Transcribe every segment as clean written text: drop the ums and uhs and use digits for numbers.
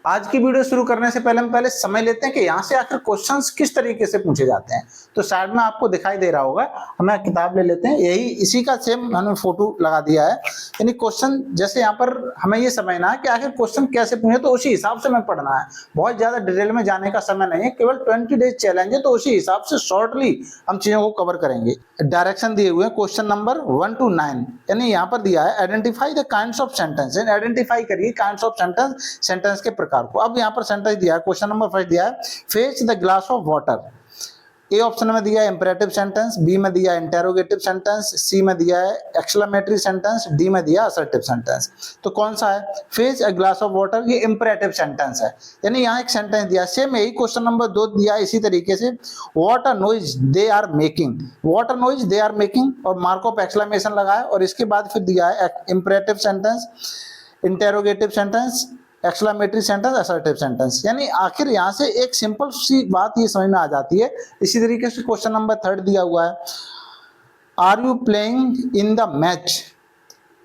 आज की वीडियो शुरू करने से पहले हम पहले समझ लेते हैं कि यहाँ से आखिर क्वेश्चंस किस तरीके से पूछे जाते हैं। तो साइड में आपको दिखाई दे रहा होगा, हमें किताब ले लेते हैं, यही इसी का सेम मैंने फोटो लगा दिया है। यानी क्वेश्चन जैसे यहाँ पर हमें ये समझना है कि आखिर क्वेश्चन कैसे पूछे, तो उसी हिसाब से हमें पढ़ना है। बहुत ज्यादा डिटेल में जाने का समय नहीं है, केवल 20 डेज चैलेंज है, तो उसी हिसाब से शॉर्टली हम चीजों को कवर करेंगे। डायरेक्शन दिए हुए हैं क्वेश्चन नंबर 1 to 9, यानी यहाँ पर दिया है identify the kinds of sentence. Identify करिए काइंड्स ऑफ सेंटेंस, सेंटेंस के प्रकार को। अब यहाँ पर सेंटेंस दिया है, क्वेश्चन नंबर फर्स्ट दिया है fetch the glass of water. A option में दिया है इंपेरेटिव सेंटेंस, बी में दिया है इंटेरोगेटिव सेंटेंस, सी में दिया है एक्सक्लेमेटरी सेंटेंस, डी में दिया असर्टिव सेंटेंस। तो कौन सा है? Fetch a glass of water, ये इंपेरेटिव सेंटेंस है, यानी यहाँ एक सेंटेंस दिया। सेम यही क्वेश्चन नंबर 2 दिया इसी तरीके से, what a noise they are making, what a noise they are making, और मार्क ऑफ एक्सक्लेमेशन लगाया, और इसके बाद फिर दिया है imperative sentence, interrogative sentence, exclamatory sentence, assertive sentence. यानी आखिर यहाँ से एक सिंपल सी बात ये समझ में आ जाती है। इसी तरीके से क्वेश्चन नंबर 3 दिया हुआ है, are you playing in the match,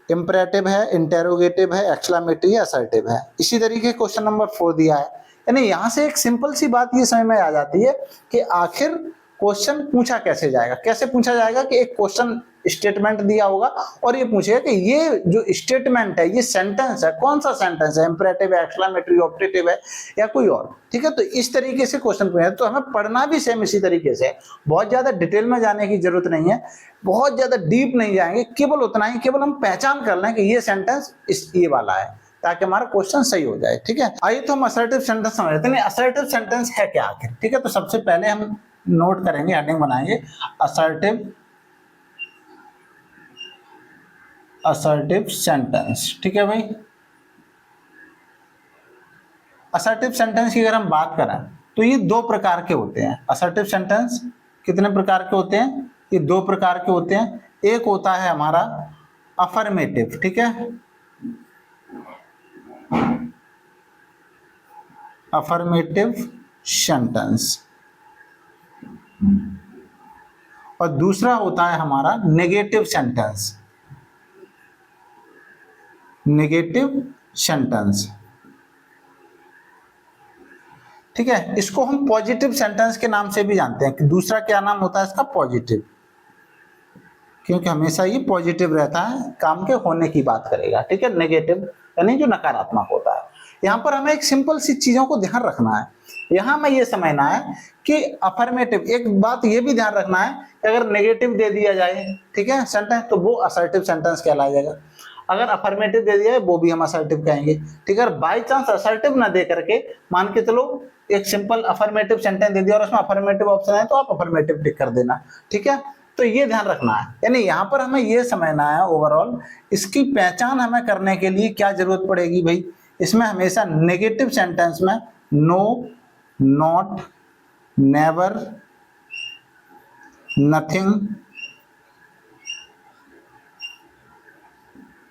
imperative है, इंटेरोगेटिव है, एक्सक्लेमेटरी है, असर्टिव है। इसी तरीके क्वेश्चन नंबर 4 दिया है, यानी यहाँ से एक सिंपल सी बात ये समझ में आ जाती है कि आखिर क्वेश्चन पूछा कैसे जाएगा। कैसे पूछा जाएगा कि एक क्वेश्चन स्टेटमेंट दिया होगा और ये पूछेगा कि ये जो स्टेटमेंट है, ये सेंटेंस है, कौन सा सेंटेंस है, इंपेरेटिव है, एक्सक्लेमेटरी, ऑप्टेटिव है या कोई और। ठीक है, तो इस तरीके से क्वेश्चन पूछे, तो हमें पढ़ना भी सेम इसी तरीके से। बहुत ज्यादा डिटेल में जाने की जरूरत नहीं है, बहुत ज्यादा डीप नहीं जाएंगे, केवल उतना ही, केवल हम पहचान कर लें कि ये सेंटेंस ये वाला है, ताकि हमारा क्वेश्चन सही हो जाए। ठीक है, आइए तो हम असर्टिव सेंटेंस समझ लेते हैं। असर्टिव सेंटेंस है क्या आखिर? ठीक है, तो सबसे पहले हम नोट करेंगे, हेडिंग बनाएंगे असर्टिव सेंटेंस। ठीक है भाई, असर्टिव सेंटेंस की अगर हम बात करें तो ये 2 प्रकार के होते हैं। असर्टिव सेंटेंस कितने प्रकार के होते हैं? ये 2 प्रकार के होते हैं। एक होता है हमारा अफर्मेटिव, ठीक है, अफर्मेटिव सेंटेंस, और दूसरा होता है हमारा नेगेटिव सेंटेंस, नेगेटिव सेंटेंस। ठीक है, इसको हम पॉजिटिव सेंटेंस के नाम से भी जानते हैं। कि दूसरा क्या नाम होता है इसका? पॉजिटिव, क्योंकि हमेशा ये पॉजिटिव रहता है, काम के होने की बात करेगा। ठीक है, नेगेटिव यानी जो नकारात्मक होता है। यहाँ पर हमें एक सिंपल सी चीजों को ध्यान रखना है। यहाँ में ये समझना है कि अफर्मेटिव, एक बात ये भी ध्यान रखना है कि अगर नेगेटिव दे दिया जाए, ठीक है, सेंटेंस, तो वो असर्टिव सेंटेंस कहलाएगा। अगर अफर्मेटिव दे दिया है वो भी हम असर्टिव कहेंगे। ठीक है, बाई चांस असर्टिव ना दे करके मान के चलो एक सिंपल अफर्मेटिव सेंटेंस दे दिया और उसमें अफर्मेटिव ऑप्शन है, तो आप अफर्मेटिव टिक कर देना। ठीक है, तो ये ध्यान रखना है। यानी यहाँ पर हमें ये समझना है ओवरऑल इसकी पहचान हमें करने के लिए क्या जरूरत पड़ेगी भाई। इसमें हमेशा नेगेटिव सेंटेंस में नो, नॉट, नेवर, नथिंग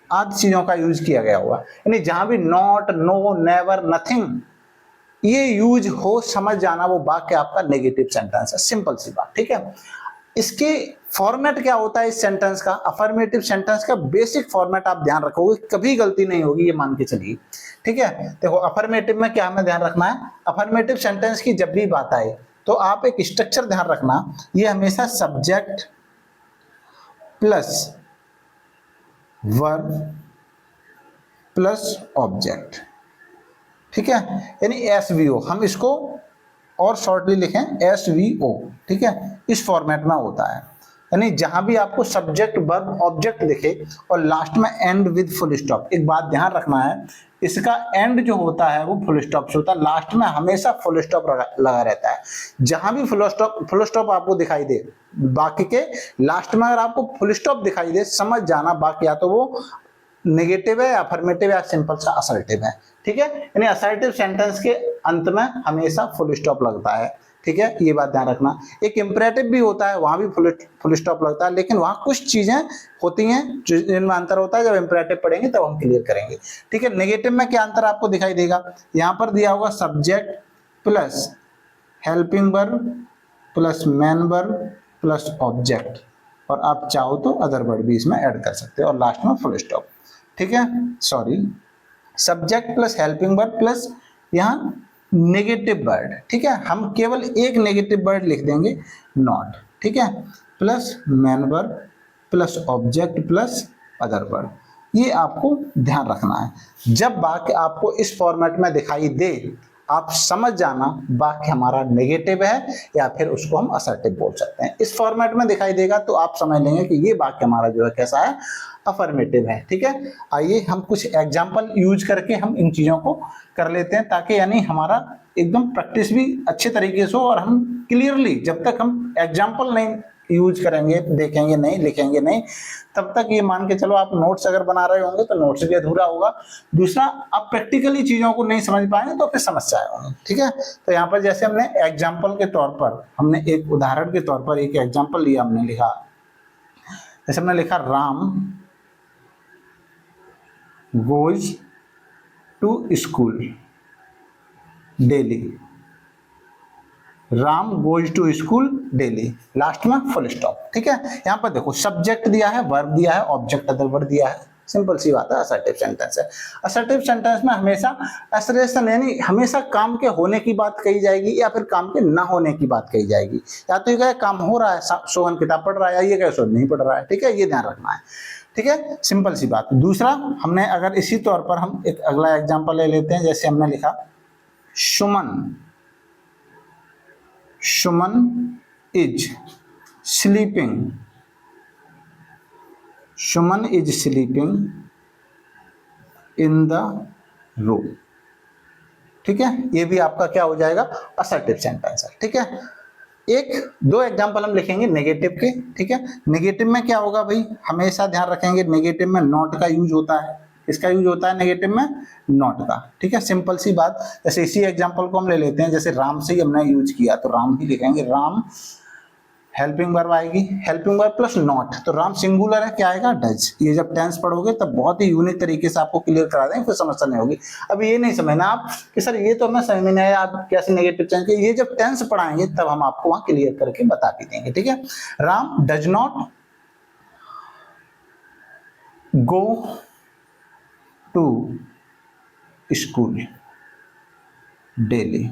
आदि चीजों का यूज किया गया हुआ। यानी जहां भी नॉट, नो, नेवर, नथिंग ये यूज हो, समझ जाना वो वाक्य आपका नेगेटिव सेंटेंस है। सिंपल सी बात। ठीक है, इसके फॉर्मेट क्या होता है इस सेंटेंस का? अफर्मेटिव सेंटेंस का बेसिक फॉर्मेट आप ध्यान रखोगे, कभी गलती नहीं होगी, ये मान के चलिए। ठीक है, देखो अफर्मेटिव में क्या हमें ध्यान रखना है? अफर्मेटिव सेंटेंस की जब भी बात आए तो आप एक स्ट्रक्चर ध्यान रखना, ये हमेशा subject plus verb plus object. ठीक है, यानी SVO, हम इसको और शॉर्टली लिखें SVO। ठीक है, इस फॉर्मेट में होता है। यानी जहां भी आपको सब्जेक्ट, वर्ब, ऑब्जेक्ट दिखे और लास्ट में एंड विद फुल स्टॉप। एक बात ध्यान रखना है, इसका एंड जो होता है वो फुल स्टॉप से होता है, लास्ट में हमेशा फुल स्टॉप लगा रहता है। जहां भी फुल स्टॉप आपको दिखाई दे, बाकी के लास्ट में अगर आपको फुल स्टॉप दिखाई दे, समझ जाना बाकी या तो वो नेगेटिव है, अफर्मेटिव या सिंपल सा असर्टिव है। ठीक है, यानी असर्टिव सेंटेंस के अंत में हमेशा फुल स्टॉप लगता है। ठीक है, ये बात ध्यान रखना। एक इंपेरेटिव भी होता है, वहां भी फुल स्टॉप लगता है, लेकिन वहां कुछ चीजें होती हैं जिनमें अंतर होता है। जब इंपेरेटिव पढ़ेंगे तब हम क्लियर करेंगे। ठीक है, नेगेटिव में क्या अंतर आपको दिखाई देगा? यहाँ पर दिया होगा subject plus helping verb plus main verb plus object, और आप चाहो तो अदर वर्ड भी इसमें ऐड कर सकते हो, और लास्ट में फुल स्टॉप। ठीक है, sorry, subject plus helping verb plus यहाँ नेगेटिव वर्ड, ठीक है, हम केवल एक नेगेटिव वर्ड लिख देंगे नॉट, ठीक है, plus man verb plus object plus other verb. ये आपको ध्यान रखना है। जब वाक्य आपको इस फॉर्मेट में दिखाई दे, आप समझ जाना वाक्य हमारा नेगेटिव है या फिर उसको हम असर्टिव बोल सकते हैं। इस फॉर्मेट में दिखाई देगा तो आप समझ लेंगे कि ये वाक्य हमारा जो है कैसा है, अफर्मेटिव है, ठीक है। आइए हम कुछ एग्जाम्पल यूज करके हम इन चीजों को कर लेते हैं, ताकि यानी हमारा एकदम प्रैक्टिस भी अच्छे तरीके से हो और हम क्लियरली, जब तक हम एग्जाम्पल नहीं यूज करेंगे, देखेंगे नहीं, लिखेंगे नहीं, तब तक ये मान के चलो आप नोट्स अगर बना रहे होंगे तो नोट्स भी अधूरा होगा। दूसरा, आप प्रैक्टिकली चीजों को नहीं समझ पाएंगे तो फिर समस्या होगी, ठीक है। तो यहाँ पर जैसे हमने एग्जाम्पल के तौर पर, हमने एक उदाहरण के तौर पर एक एग्जाम्पल लिया, हमने लिखा, जैसे हमने लिखा Ram goes to school daily, Ram goes to school daily, last में फुल स्टॉप, ठीक है। यहाँ पर देखो सब्जेक्ट दिया है, वर्ब दिया है, ऑब्जेक्ट अदर वर्ब दिया है, सिंपल सी बात है, असर्टिव सेंटेंस है। असर्टिव सेंटेंस में हमेशा असर्शन यानी हमेशा काम के होने की बात कही जाएगी या फिर काम के ना होने की बात कही जाएगी। या तो ये कहे काम हो रहा है, सोहन किताब पढ़ रहा है, या ये कहे सोहन नहीं पढ़ रहा है, ठीक है, ये ध्यान रखना है, ठीक है, सिंपल सी बात। दूसरा, हमने अगर इसी तौर पर हम एक अगला एग्जाम्पल ले लेते हैं, जैसे हमने लिखा Suman is sleeping, Suman is sleeping in the room, ठीक है। ये भी आपका क्या हो जाएगा, असर्टिव सेंटेंस है, ठीक है। एक दो एग्जांपल हम लिखेंगे नेगेटिव के, ठीक है। नेगेटिव में क्या होगा भाई, हमेशा ध्यान रखेंगे नेगेटिव में नॉट का यूज होता है। इसका यूज होता है नेगेटिव में नॉट का, ठीक है, सिंपल सी बात। जैसे इसी एग्जांपल को हम ले लेते हैं, जैसे राम से ही हमने यूज किया तो राम ही लिखेंगे, राम हेल्पिंग वर्ब आएगी, हेल्पिंग वर्ब प्लस नॉट, तो राम सिंगुलर है, क्या आएगा, डज। ये जब टेंस पढ़ोगे तब बहुत ही यूनिक तरीके से आपको क्लियर करा देंगे, फिर समस्या नहीं होगी। अब ये नहीं समझना आप कि सर ये तो हमें समझ में नहीं आया, आप कैसे नेगेटिव चेंज किए, ये जब टेंस पढ़ाएंगे तब हम आपको वहां क्लियर करके बता भी देंगे, ठीक है। Ram does not go to school daily,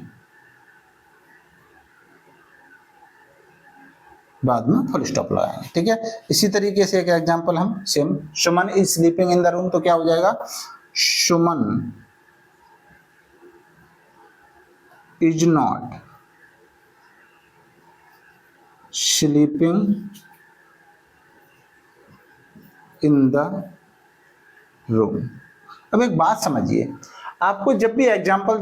बाद में फुल स्टॉप लगाएंगे, ठीक है। इसी तरीके से एक एग्जांपल हम same, Suman is sleeping in the room, तो क्या हो जाएगा, Suman is not sleeping in the room. अब एक बात समझिए, आपको जब भी एग्जाम्पल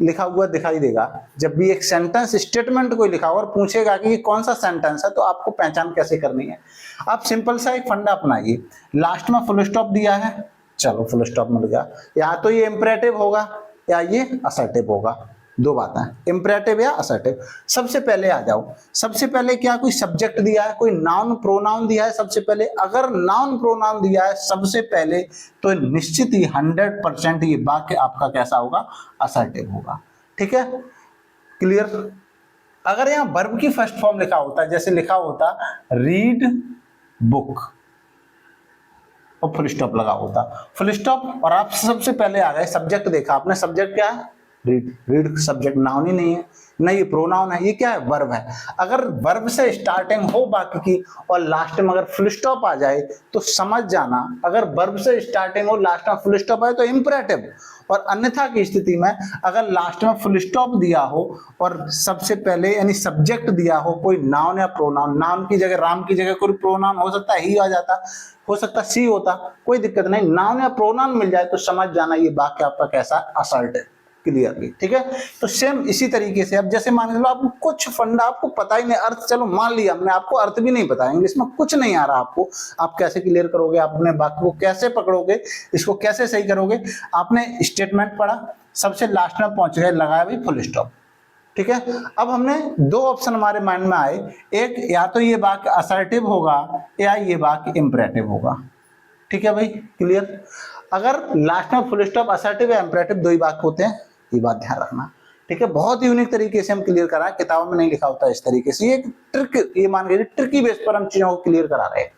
लिखा हुआ दिखाई देगा, जब भी एक सेंटेंस स्टेटमेंट कोई लिखा और पूछेगा कि ये कौन सा सेंटेंस है, तो आपको पहचान कैसे करनी है। आप सिंपल सा एक फंडा अपनाइए, लास्ट में फुल स्टॉप दिया है, चलो फुल स्टॉप मिल गया, या तो ये इंपरेटिव होगा या ये असर्टिव होगा, दो बातें, इंपरेटिव या असर्टिव। सबसे पहले आ जाओ, सबसे पहले क्या कोई सब्जेक्ट दिया है, कोई नाउन प्रोनाउन दिया है, सबसे पहले अगर नाउन प्रोनाउन दिया है सबसे पहले, तो निश्चित ही 100% ये वाक्य आपका कैसा होगा, असर्टिव होगा, ठीक है, क्लियर। अगर यहाँ वर्ब की फर्स्ट फॉर्म लिखा होता, जैसे लिखा होता रीड बुक और फुल स्टॉप लगा होता, फुल स्टॉप, और आप सबसे पहले आ गए सब्जेक्ट, देखा आपने सब्जेक्ट क्या है, रीड, रीड सब्जेक्ट नाउन ही नहीं है, नहीं ये प्रोनाउन है, ये क्या है, वर्ब है। अगर वर्ब से स्टार्टिंग हो वाक्य की और लास्ट में अगर फुल स्टॉप आ जाए तो समझ जाना, अगर वर्ब से स्टार्टिंग हो लास्ट में फुल स्टॉप आए तो इंपरेटिव, और अन्यथा की स्थिति में अगर लास्ट में फुल स्टॉप दिया हो और सबसे पहले यानी सब्जेक्ट दिया हो कोई नाउन या प्रोनाउन, नाउन की जगह राम की जगह कोई प्रोनाउन हो सकता है ही आ जाता, हो सकता सी होता, कोई दिक्कत नहीं, नाउन या प्रोनाउन मिल जाए तो समझ जाना ये वाक्य आपका कैसा, असर्टिव, क्लियरली, ठीक है। तो सेम इसी तरीके से अब जैसे मान लो आपको कुछ फंडा आपको पता ही नहीं, अर्थ चलो मान लिया हमने, आपको अर्थ भी नहीं पता, इंग्लिश में कुछ नहीं आ रहा आपको, आप कैसे क्लियर करोगे, आप अपने वाक्य को कैसे पकड़ोगे, इसको कैसे सही करोगे। आपने स्टेटमेंट पढ़ा, सबसे लास्ट में पहुंच गए, लगाया भी फुल स्टॉप, ठीक है। अब हमने दो ऑप्शन हमारे माइंड में आए, एक या तो ये वाक्य असर्टिव होगा या ये वाक्य इंपरेटिव होगा, ठीक है भाई, क्लियर। अगर लास्ट में फुल स्टॉप असर्टिव या इंपरेटिव दो ही वाक्य होते हैं, ये बात ध्यान रखना, ठीक है। बहुत यूनिक तरीके से हम क्लियर करा रहे हैं, किताबों में नहीं लिखा होता इस तरीके से, ये एक ट्रिक, ये मान लीजिए ट्रिकी बेस पर हम चीजों को क्लियर करा रहे हैं।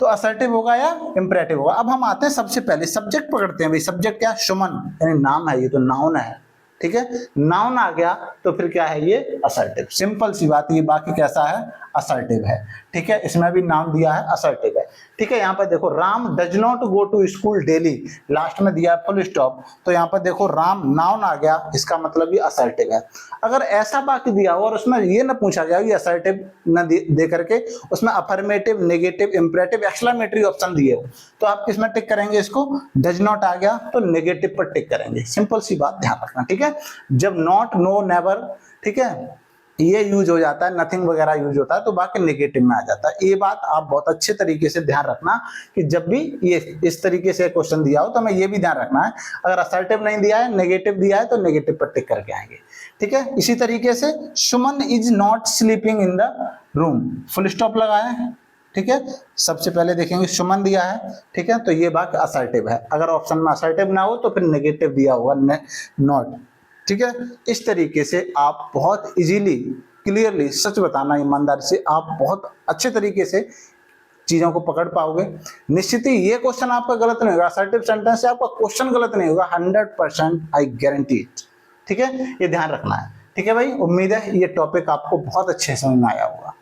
तो असर्टिव होगा या इंपरेटिव होगा। अब हम आते हैं सबसे पहले सब्जेक्ट पकड़ते हैं भाई, सब्जेक्ट क्या, सुमन यानी नाम है, ये तो नाउन है, ठीक है। नाउन आ गया तो फिर क्या है, ये असर्टिव, सिंपल सी बात, ये बाकी कैसा है, असर्टिव है, ठीक है। इसमें भी नाउन दिया है, असर्टिव है, ठीक है। यहाँ पर देखो Ram does not go to school daily, last में दिया है फुल स्टॉप, तो यहाँ पर देखो राम नाउन आ गया, इसका मतलब ये असर्टिव है। अगर ऐसा वाक्य दिया हो और उसमें ये ना पूछा गया, ये असर्टिव न दे करके उसमें affirmative, negative, imperative, exclamatory option दिए हो, तो आप किसमें टिक करेंगे, इसको डज नॉट आ गया तो नेगेटिव पर टिक करेंगे, सिंपल सी बात ध्यान रखना, ठीक है। जब नॉट, नो, नेवर, ठीक है, ये यूज हो जाता है, नथिंग वगैरह यूज होता है, तो बाकी नेगेटिव में आ जाता है। ये बात आप बहुत अच्छे तरीके से ध्यान रखना कि जब भी ये इस तरीके से क्वेश्चन दिया हो तो हमें ये भी ध्यान रखना है, अगर असर्टिव नहीं दिया है, नेगेटिव दिया है, तो नेगेटिव पर टिक करके आएंगे, ठीक है। इसी तरीके से Suman is not sleeping in the room, full stop लगाया है, ठीक है। सबसे पहले देखेंगे सुमन दिया है, ठीक है, तो ये वाक्य असर्टिव है। अगर ऑप्शन में असर्टिव ना हो तो फिर नेगेटिव दिया होगा, नॉट, ठीक है। इस तरीके से आप बहुत इजीली, क्लियरली, सच बताना ईमानदारी से, आप बहुत अच्छे तरीके से चीजों को पकड़ पाओगे। निश्चित ही ये क्वेश्चन आपका गलत नहीं होगा, असर्टिव सेंटेंस से आपका क्वेश्चन गलत नहीं होगा, 100% आई गारंटी इट, ठीक है। ये ध्यान रखना है, ठीक है भाई। उम्मीद है ये टॉपिक आपको बहुत अच्छे समझ में आया होगा।